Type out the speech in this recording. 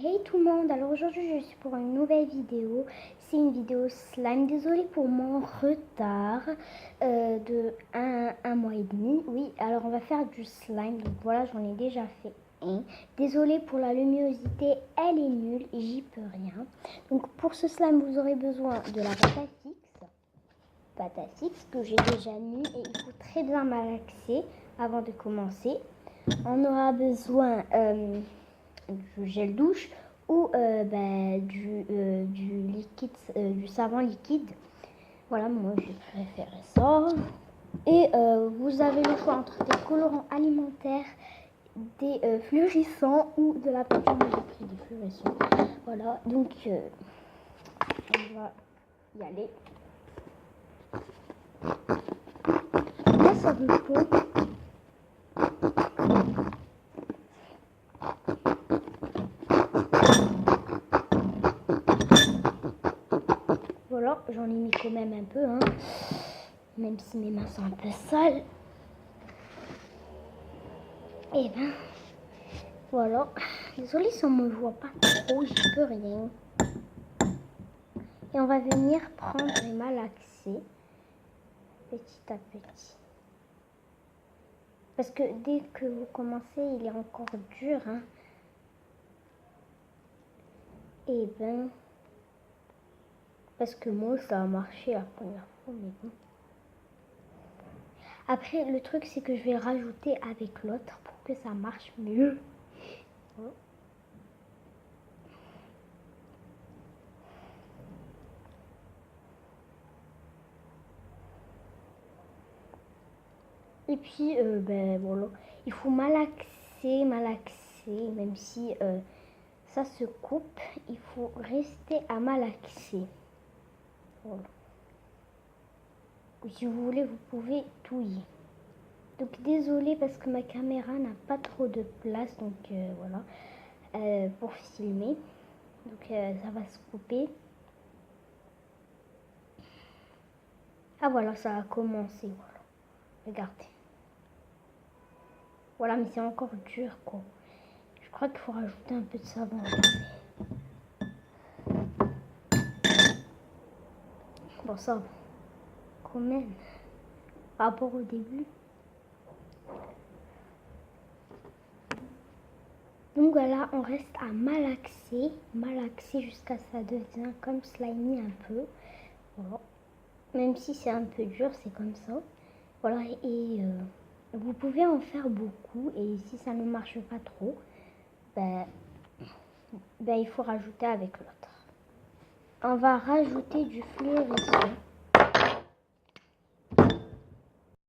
Hey tout le monde, alors aujourd'hui je suis pour une nouvelle vidéo. C'est une vidéo slime, désolée pour mon retard de un mois et demi. Oui, alors on va faire du slime, donc voilà, j'en ai déjà fait un. Désolée pour la luminosité, elle est nulle, j'y peux rien. Donc pour ce slime vous aurez besoin de la pâte à fixe que j'ai déjà mis et il faut très bien malaxer avant de commencer. On aura besoin du gel douche ou du liquide, du savon liquide. Voilà, moi je préfère ça. Et vous avez le choix entre des colorants alimentaires, des fleurissants ou de la peinture. Moi j'ai pris des fleurissants. Voilà, donc on va y aller. Là ça me faut. Voilà, j'en ai mis quand même un peu, hein, même si mes mains sont un peu sales. Et ben, voilà. Désolée si on me voit pas trop, j'y peux rien. Et on va venir prendre et malaxer petit à petit. Parce que dès que vous commencez, il est encore dur, hein. Et ben, parce que moi, ça a marché la première fois, mais bon. Après, le truc, c'est que je vais rajouter avec l'autre pour que ça marche mieux. Voilà. Et puis, ben voilà, il faut malaxer, même si ça se coupe, il faut rester à malaxer. Voilà. Si vous voulez, vous pouvez touiller. Donc désolée parce que ma caméra n'a pas trop de place, donc voilà, pour filmer. Donc ça va se couper. Ah voilà, ça a commencé, voilà. Regardez. Voilà, mais c'est encore dur, quoi. Je crois qu'il faut rajouter un peu de savon. Bon, ça va. Quand même. Par rapport au début. Donc voilà, on reste à malaxer jusqu'à ce que ça devient comme slimy un peu. Voilà. Même si c'est un peu dur, c'est comme ça. Voilà, et vous pouvez en faire beaucoup. Et si ça ne marche pas trop, ben il faut rajouter avec l'autre. On va rajouter du fleurissant.